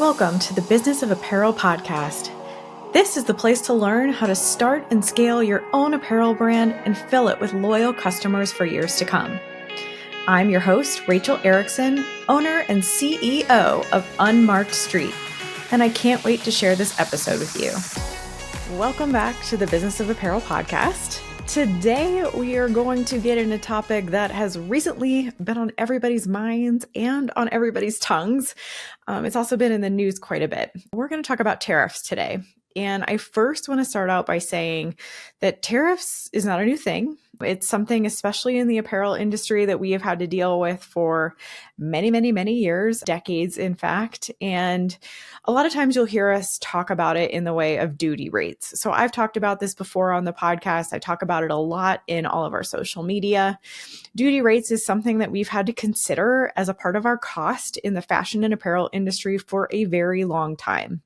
Welcome to the Business of Apparel podcast. This is the place to learn how to start and scale your own apparel brand and fill it with loyal customers for years to come. I'm your host, Rachel Erickson, owner and CEO of Unmarked Street, and I can't wait to share this episode with you. Welcome back to the Business of Apparel podcast. Today, we are going to get into a topic that has recently been on everybody's minds and on everybody's tongues. It's also been in the news quite a bit. We're going to talk about tariffs today. And I first want to start out by saying that tariffs is not a new thing. It's something, especially in the apparel industry, that we have had to deal with for many, many, many years, decades, in fact. And a lot of times you'll hear us talk about it in the way of duty rates. So I've talked about this before on the podcast. I talk about it a lot in all of our social media. Duty rates is something that we've had to consider as a part of our cost in the fashion and apparel industry for a very long time.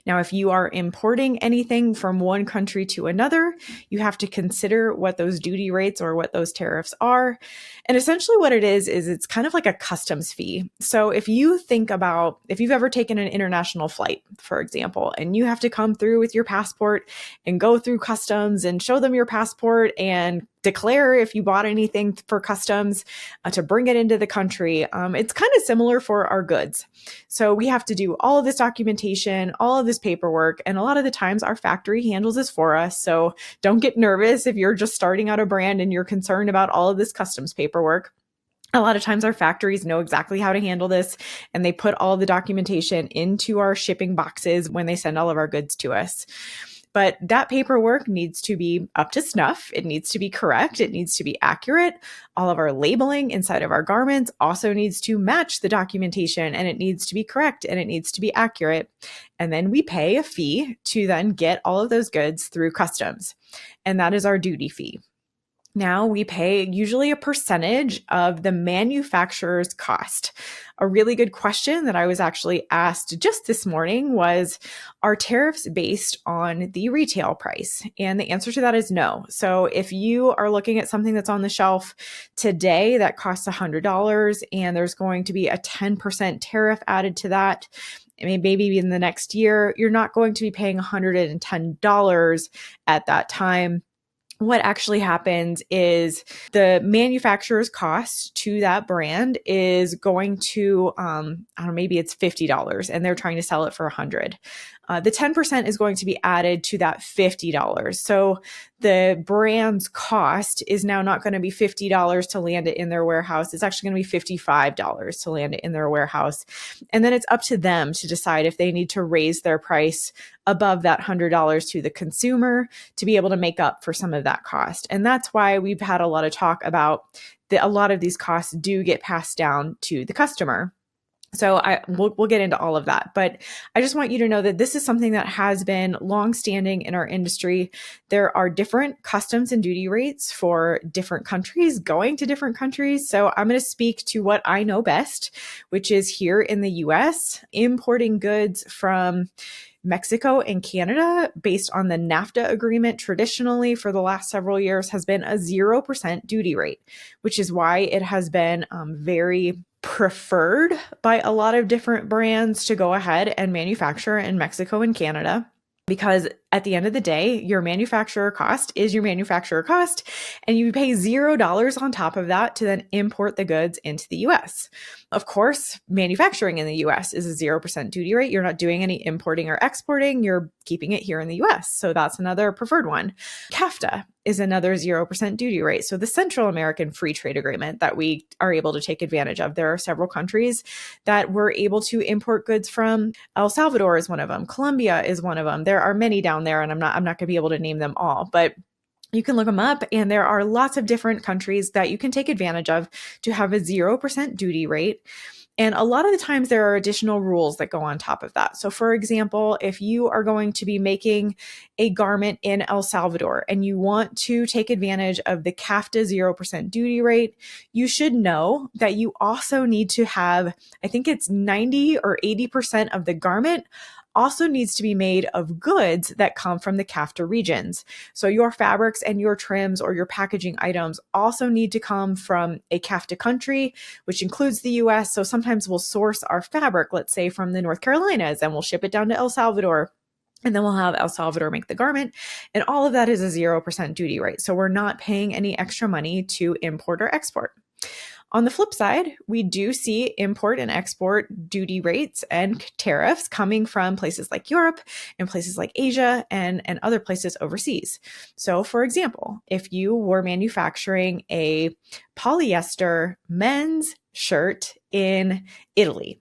Now, if you are importing anything from one country to another, you have to consider what those duty rates or what those tariffs are. And essentially what it is it's kind of like a customs fee. So if you think about, if you've ever taken an international flight, for example, and you have to come through with your passport and go through customs and show them your passport and declare if you bought anything for customs to bring it into the country. It's kind of similar for our goods. So we have to do all of this documentation, all of this paperwork, and a lot of the times our factory handles this for us. So don't get nervous if you're just starting out a brand and you're concerned about all of this customs paperwork. A lot of times our factories know exactly how to handle this, and they put all the documentation into our shipping boxes when they send all of our goods to us. But that paperwork needs to be up to snuff. It needs to be correct. It needs to be accurate. All of our labeling inside of our garments also needs to match the documentation, and it needs to be correct, and it needs to be accurate. And then we pay a fee to then get all of those goods through customs. And that is our duty fee. Now we pay usually a percentage of the manufacturer's cost. A really good question that I was actually asked just this morning was, are tariffs based on the retail price? And the answer to that is no. So if you are looking at something that's on the shelf today that costs $100 and there's going to be a 10% tariff added to that, I mean, maybe in the next year, you're not going to be paying $110 at that time. What actually happens is the manufacturer's cost to that brand is going to, I don't know, maybe it's $50 and they're trying to sell it for $100. The 10% is going to be added to that $50. So the brand's cost is now not going to be $50 to land it in their warehouse. It's actually going to be $55 to land it in their warehouse. And then it's up to them to decide if they need to raise their price above that $100 to the consumer to be able to make up for some of that cost. And that's why we've had a lot of talk about that a lot of these costs do get passed down to the customer. So we'll get into all of that, but I just want you to know that this is something that has been longstanding in our industry. There are different customs and duty rates for different countries going to different countries. So I'm going to speak to what I know best, which is here in the US, importing goods from Mexico and Canada based on the NAFTA agreement traditionally for the last several years has been a 0% duty rate, which is why it has been very preferred by a lot of different brands to go ahead and manufacture in Mexico and Canada. Because at the end of the day, your manufacturer cost is your manufacturer cost, and you pay $0 on top of that to then import the goods into the US. Of course, manufacturing in the US is a 0% duty rate. You're not doing any importing or exporting. You're keeping it here in the US. So that's another preferred one. CAFTA is another 0% duty rate. So the Central American Free Trade Agreement that we are able to take advantage of. There are several countries that we're able to import goods from. El Salvador is one of them. Colombia is one of them. There are many down there, and I'm not going to be able to name them all, but you can look them up, and there are lots of different countries that you can take advantage of to have a 0% duty rate. And a lot of the times there are additional rules that go on top of that. So for example, if you are going to be making a garment in El Salvador and you want to take advantage of the CAFTA 0% duty rate, you should know that you also need to have, I think it's 90 or 80% of the garment also needs to be made of goods that come from the CAFTA regions. So your fabrics and your trims or your packaging items also need to come from a CAFTA country, which includes the US. So sometimes we'll source our fabric, let's say from the North Carolinas, and we'll ship it down to El Salvador. And then we'll have El Salvador make the garment. And all of that is a 0% duty rate. So we're not paying any extra money to import or export. On the flip side, we do see import and export duty rates and tariffs coming from places like Europe and places like Asia and other places overseas. So for example, if you were manufacturing a polyester men's shirt in Italy,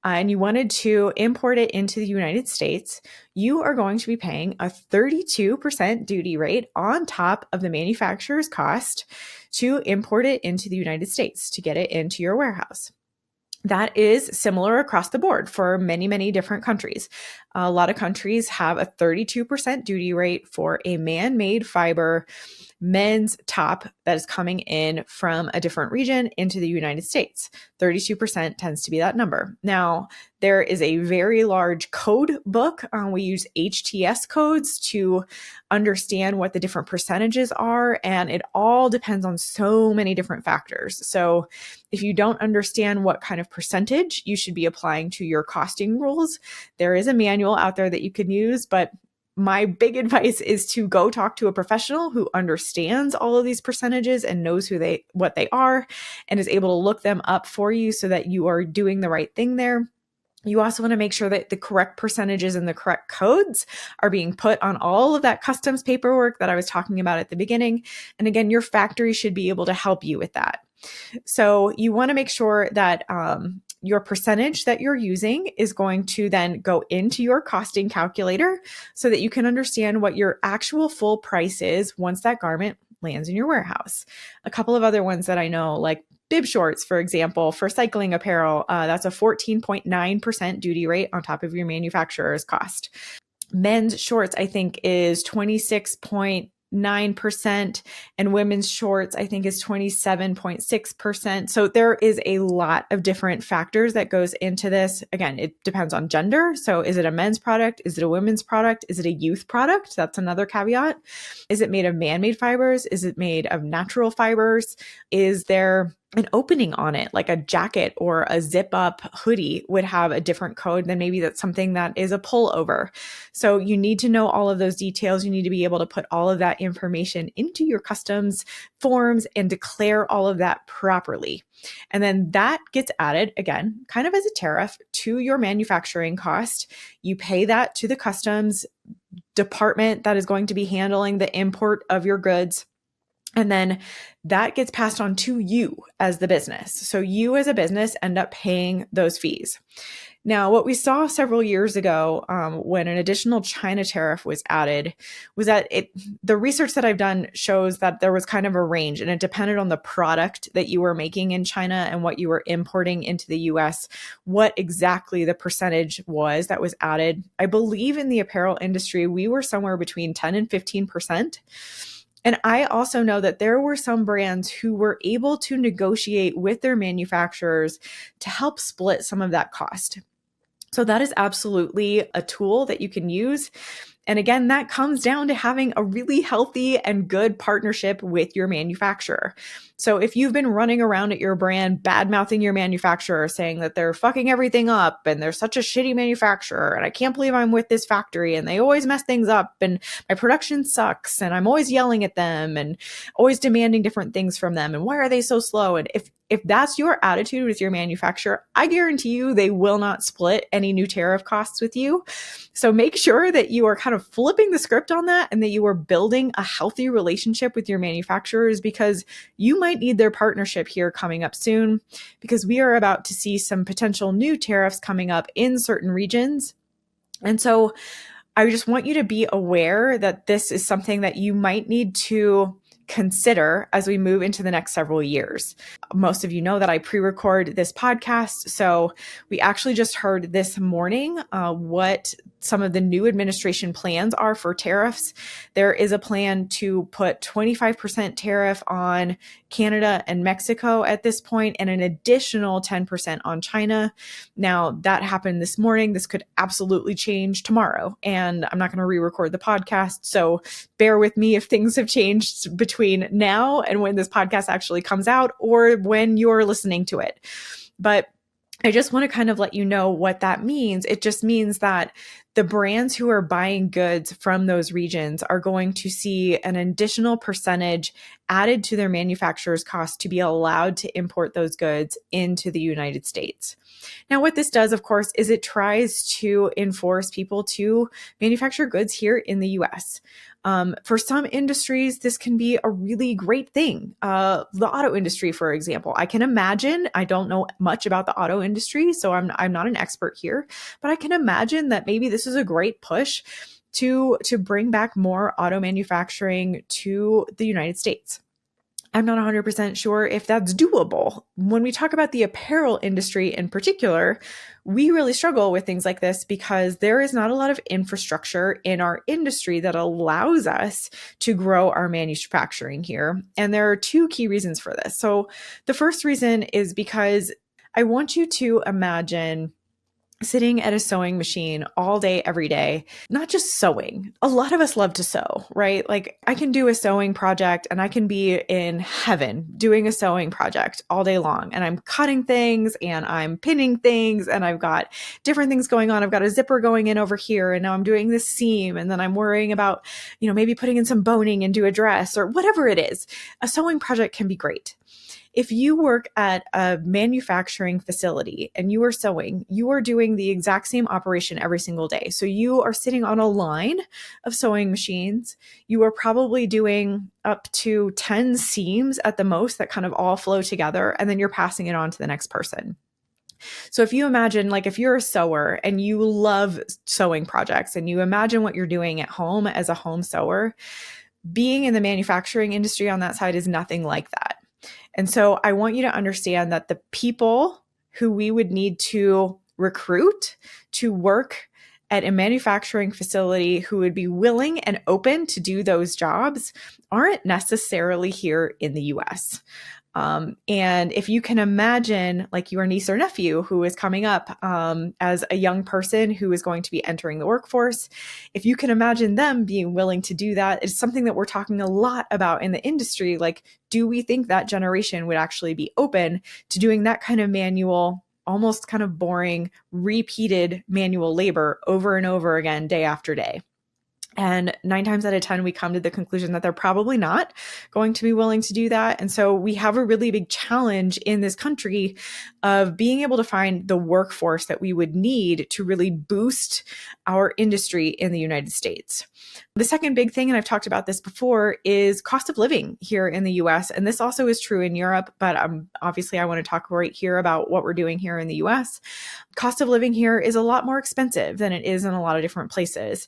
and you wanted to import it into the United States, you are going to be paying a 32% duty rate on top of the manufacturer's cost to import it into the United States, to get it into your warehouse. That is similar across the board for many, many different countries. A lot of countries have a 32% duty rate for a man-made fiber men's top that is coming in from a different region into the United States. 32% tends to be that number. Now, there is a very large code book. We use HTS codes to understand what the different percentages are, and it all depends on so many different factors. So if you don't understand what kind of percentage you should be applying to your costing rules, there is a manual out there that you can use, but my big advice is to go talk to a professional who understands all of these percentages and knows what they are and is able to look them up for you so that you are doing the right thing there. You also want to make sure that the correct percentages and the correct codes are being put on all of that customs paperwork that I was talking about at the beginning. And again, your factory should be able to help you with that. So you want to make sure that your percentage that you're using is going to then go into your costing calculator so that you can understand what your actual full price is once that garment lands in your warehouse. A couple of other ones that I know, like bib shorts, for example, for cycling apparel, that's a 14.9% duty rate on top of your manufacturer's cost. Men's shorts, I think, is 26.9%, and women's shorts, I think, is 27.6%. So there is a lot of different factors that goes into this. Again, it depends on gender. So is it a men's product? Is it a women's product? Is it a youth product? That's another caveat. Is it made of man-made fibers? Is it made of natural fibers? Is there an opening on it, like a jacket or a zip up hoodie would have a different code than maybe that's something that is a pullover. So you need to know all of those details. You need to be able to put all of that information into your customs forms and declare all of that properly. And then that gets added, again, kind of as a tariff to your manufacturing cost. You pay that to the customs department that is going to be handling the import of your goods. And then that gets passed on to you as the business. So you as a business end up paying those fees. Now, what we saw several years ago when an additional China tariff was added was that the research that I've done shows that there was kind of a range, and it depended on the product that you were making in China and what you were importing into the US, what exactly the percentage was that was added. I believe in the apparel industry, we were somewhere between 10 and 15%. And I also know that there were some brands who were able to negotiate with their manufacturers to help split some of that cost. So that is absolutely a tool that you can use. And again, that comes down to having a really healthy and good partnership with your manufacturer. So if you've been running around at your brand, bad-mouthing your manufacturer, saying that they're fucking everything up and they're such a shitty manufacturer and I can't believe I'm with this factory and they always mess things up and my production sucks and I'm always yelling at them and always demanding different things from them and why are they so slow? And if that's your attitude with your manufacturer, I guarantee you they will not split any new tariff costs with you. So make sure that you are kind of flipping the script on that and that you are building a healthy relationship with your manufacturers, because you might need their partnership here coming up soon, because we are about to see some potential new tariffs coming up in certain regions. And so I just want you to be aware that this is something that you might need to consider as we move into the next several years. Most of you know that I pre-record this podcast. So we actually just heard this morning what some of the new administration plans are for tariffs. There is a plan to put 25% tariff on Canada and Mexico at this point, and an additional 10% on China. Now, that happened this morning. This could absolutely change tomorrow, and I'm not going to re-record the podcast, so bear with me if things have changed between now and when this podcast actually comes out, or when you're listening to it. But I just want to kind of let you know what that means. It just means that the brands who are buying goods from those regions are going to see an additional percentage added to their manufacturer's cost to be allowed to import those goods into the United States. Now, what this does, of course, is it tries to enforce people to manufacture goods here in the US. For some industries, this can be a really great thing. The auto industry, for example, I can imagine, I don't know much about the auto industry, so I'm not an expert here, but I can imagine that maybe this is a great push to bring back more auto manufacturing to the United States. I'm not 100% sure if that's doable. When we talk about the apparel industry in particular, we really struggle with things like this because there is not a lot of infrastructure in our industry that allows us to grow our manufacturing here. And there are two key reasons for this. So the first reason is because I want you to imagine sitting at a sewing machine all day, every day, not just sewing. A lot of us love to sew, right? Like I can do a sewing project and I can be in heaven doing a sewing project all day long. And I'm cutting things and I'm pinning things and I've got different things going on. I've got a zipper going in over here and now I'm doing this seam. And then I'm worrying about, maybe putting in some boning into a dress or whatever it is. A sewing project can be great. If you work at a manufacturing facility and you are sewing, you are doing the exact same operation every single day. So you are sitting on a line of sewing machines. You are probably doing up to 10 seams at the most that kind of all flow together, and then you're passing it on to the next person. So if you imagine, like if you're a sewer and you love sewing projects and you imagine what you're doing at home as a home sewer, being in the manufacturing industry on that side is nothing like that. And so I want you to understand that the people who we would need to recruit to work at a manufacturing facility who would be willing and open to do those jobs aren't necessarily here in the US. And if you can imagine like your niece or nephew who is coming up as a young person who is going to be entering the workforce, if you can imagine them being willing to do that, it's something that we're talking a lot about in the industry. Like, do we think that generation would actually be open to doing that kind of manual, almost kind of boring, repeated manual labor over and over again, day after day? And 9 times out of 10, we come to the conclusion that they're probably not going to be willing to do that. And so we have a really big challenge in this country of being able to find the workforce that we would need to really boost our industry in the United States. The second big thing, and I've talked about this before, is cost of living here in the US. And this also is true in Europe, but obviously I want to talk right here about what we're doing here in the US. Cost of living here is a lot more expensive than it is in a lot of different places.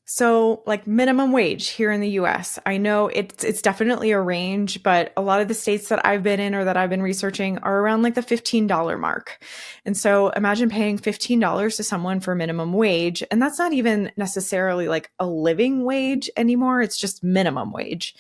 So like minimum wage here in the US, I know it's definitely a range, but a lot of the states that I've been in or that I've been researching are around like the $15 mark. And so imagine paying $15 to someone for minimum wage. And that's not even necessarily like a living wage anymore. It's just minimum wage.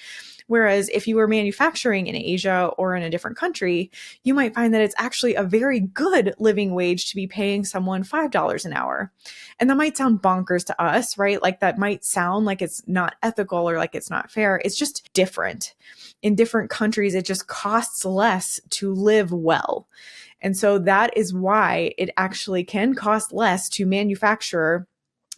Whereas if you were manufacturing in Asia or in a different country, you might find that it's actually a very good living wage to be paying someone $5 an hour. And that might sound bonkers to us, right? Like that might sound like it's not ethical or like it's not fair. It's just different. In different countries, it just costs less to live well. And so that is why it actually can cost less to manufacture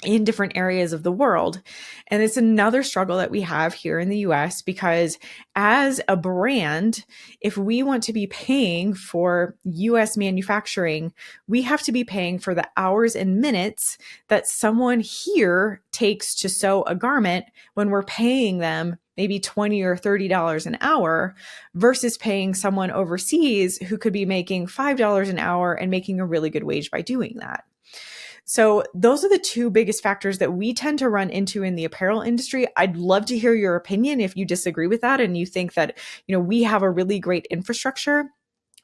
in different areas of the world. And it's another struggle that we have here in the US because as a brand, if we want to be paying for US manufacturing, we have to be paying for the hours and minutes that someone here takes to sew a garment when we're paying them maybe $20 or $30 an hour versus paying someone overseas who could be making $5 an hour and making a really good wage by doing that. So those are the two biggest factors that we tend to run into in the apparel industry. I'd love to hear your opinion if you disagree with that and you think that, we have a really great infrastructure.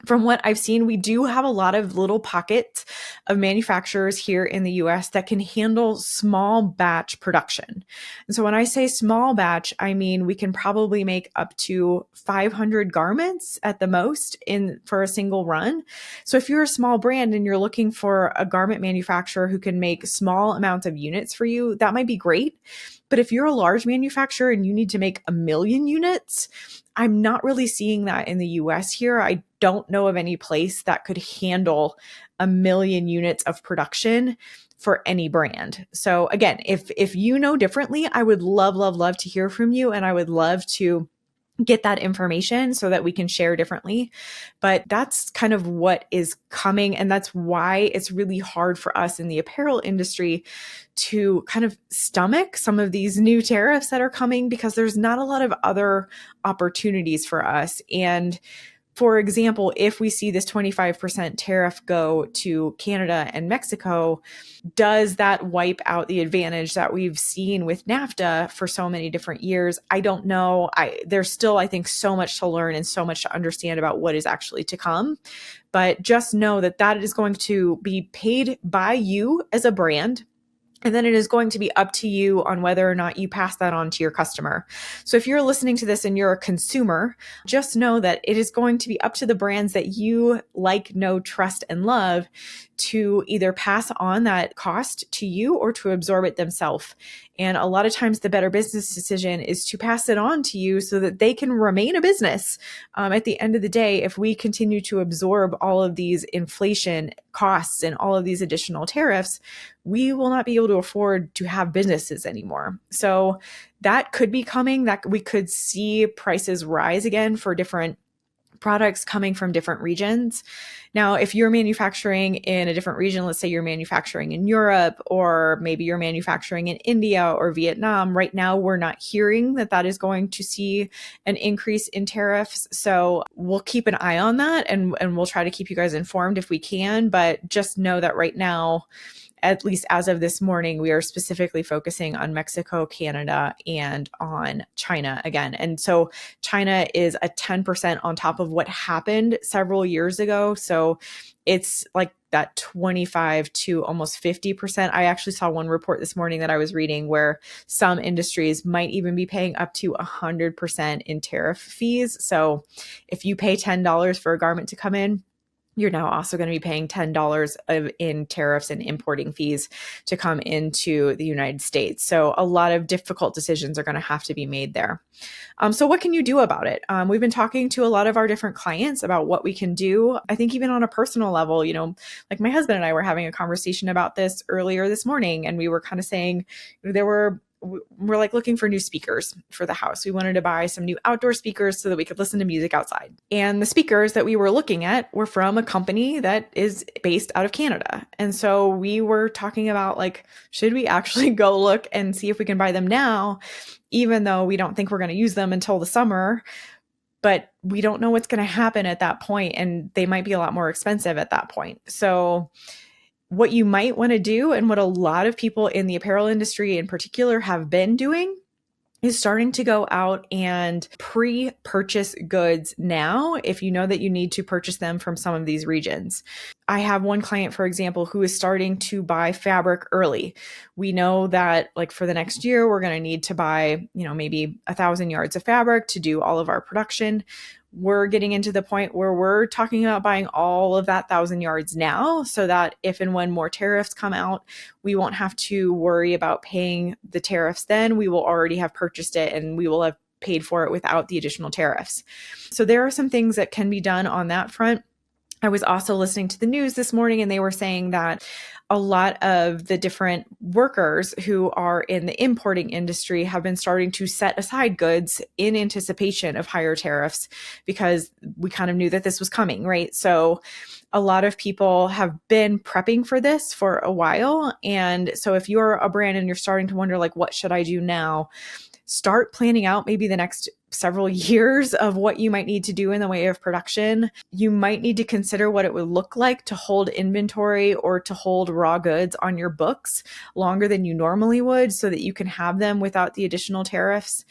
From what I've seen, we do have a lot of little pockets of manufacturers here in the US that can handle small batch production. And so when I say small batch, I mean we can probably make up to 500 garments at the most in for a single run. So if you're a small brand and you're looking for a garment manufacturer who can make small amounts of units for you, that might be great. But if you're a large manufacturer and you need to make 1 million units, I'm not really seeing that in the US here. I don't know of any place that could handle 1 million units of production for any brand. So again, if you know differently, I would love, love, love to hear from you. And I would love to get that information so that we can share differently. But that's kind of what is coming. And that's why it's really hard for us in the apparel industry to kind of stomach some of these new tariffs that are coming, because there's not a lot of other opportunities for us. And for example, if we see this 25% tariff go to Canada and Mexico, does that wipe out the advantage that we've seen with NAFTA for so many different years? I don't know. There's still, I think, so much to learn and so much to understand about what is actually to come. But just know that that is going to be paid by you as a brand. And then it is going to be up to you on whether or not you pass that on to your customer. So if you're listening to this and you're a consumer, just know that it is going to be up to the brands that you like, know, trust, and love to either pass on that cost to you or to absorb it themselves. And a lot of times the better business decision is to pass it on to you so that they can remain a business. At the end of the day, if we continue to absorb all of these inflation costs and all of these additional tariffs, we will not be able to afford to have businesses anymore. So that could be coming, that we could see prices rise again for different products coming from different regions. Now, if you're manufacturing in a different region, let's say you're manufacturing in Europe, or maybe you're manufacturing in India or Vietnam, right now we're not hearing that that is going to see an increase in tariffs. So we'll keep an eye on that, and we'll try to keep you guys informed if we can. But just know that right now, at least as of this morning, we are specifically focusing on Mexico, Canada, and on China again. And so China is a 10% on top of what happened several years ago. So it's like that 25 to almost 50%. I actually saw one report this morning that I was reading where some industries might even be paying up to 100% in tariff fees. So if you pay $10 for a garment to come in, you're now also going to be paying $10 in tariffs and importing fees to come into the United States. So a lot of difficult decisions are going to have to be made there. So what can you do about it? We've been talking to a lot of our different clients about what we can do. I think even on a personal level, like my husband and I were having a conversation about this earlier this morning, and we were kind of saying we're like looking for new speakers for the house. We wanted to buy some new outdoor speakers so that we could listen to music outside. And the speakers that we were looking at were from a company that is based out of Canada. And so we were talking about, like, should we actually go look and see if we can buy them now, even though we don't think we're going to use them until the summer, but we don't know what's going to happen at that point, and they might be a lot more expensive at that point. So what you might want to do, and what a lot of people in the apparel industry in particular have been doing, is starting to go out and pre-purchase goods now if you know that you need to purchase them from some of these regions. I have one client, for example, who is starting to buy fabric early. We know that, like, for the next year, we're going to need to buy, maybe 1,000 yards of fabric to do all of our production. We're getting into the point where we're talking about buying all of that 1,000 yards now, so that if and when more tariffs come out, we won't have to worry about paying the tariffs then. We will already have purchased it, and we will have paid for it without the additional tariffs. So there are some things that can be done on that front. I was also listening to the news this morning, and they were saying that a lot of the different workers who are in the importing industry have been starting to set aside goods in anticipation of higher tariffs, because we kind of knew that this was coming, right? So a lot of people have been prepping for this for a while. And so if you're a brand and you're starting to wonder, like, what should I do now? Start planning out maybe the next several years of what you might need to do in the way of production. You might need to consider what it would look like to hold inventory or to hold raw goods on your books longer than you normally would, so that you can have them without the additional tariffs.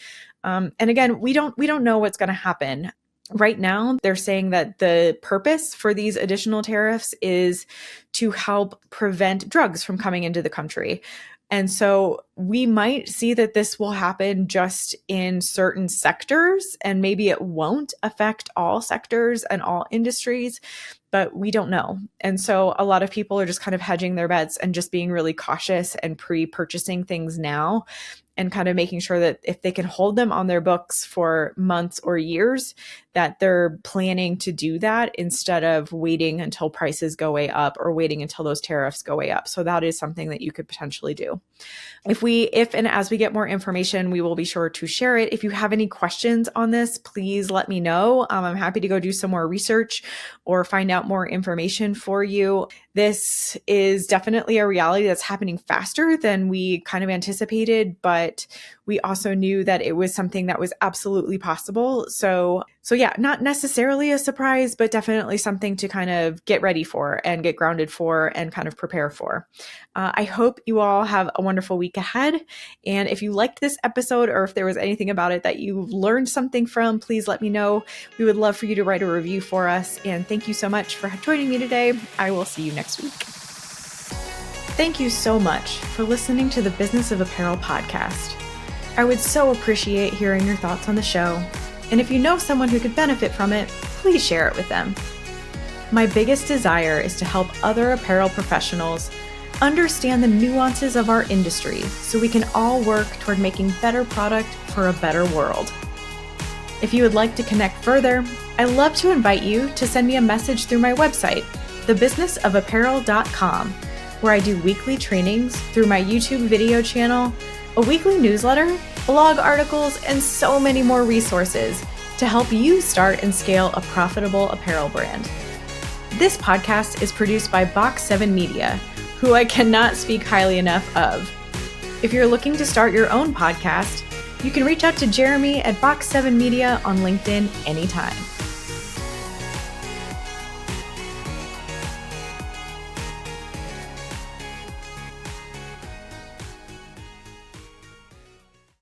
And again, we don't know what's going to happen. Right now, they're saying that the purpose for these additional tariffs is to help prevent drugs from coming into the country. And so we might see that this will happen just in certain sectors, and maybe it won't affect all sectors and all industries, but we don't know. And so a lot of people are just kind of hedging their bets and just being really cautious and pre-purchasing things now, and kind of making sure that if they can hold them on their books for months or years, that they're planning to do that instead of waiting until prices go way up or waiting until those tariffs go way up. So that is something that you could potentially do. If and as we get more information, we will be sure to share it. If you have any questions on this, please let me know. I'm happy to go do some more research or find out more information for you. This is definitely a reality that's happening faster than we kind of anticipated, but we also knew that it was something that was absolutely possible. So yeah, not necessarily a surprise, but definitely something to kind of get ready for and get grounded for and kind of prepare for. I hope you all have a wonderful week ahead. And if you liked this episode, or if there was anything about it that you learned something from, please let me know. We would love for you to write a review for us. And thank you so much for joining me today. I will see you next week. Thank you so much for listening to the Business of Apparel podcast. I would so appreciate hearing your thoughts on the show. And if you know someone who could benefit from it, please share it with them. My biggest desire is to help other apparel professionals understand the nuances of our industry so we can all work toward making better product for a better world. If you would like to connect further, I'd love to invite you to send me a message through my website, thebusinessofapparel.com, where I do weekly trainings through my YouTube video channel, a weekly newsletter, blog articles, and so many more resources to help you start and scale a profitable apparel brand. This podcast is produced by Box 7 Media, who I cannot speak highly enough of. If you're looking to start your own podcast, you can reach out to Jeremy at Box 7 Media on LinkedIn anytime.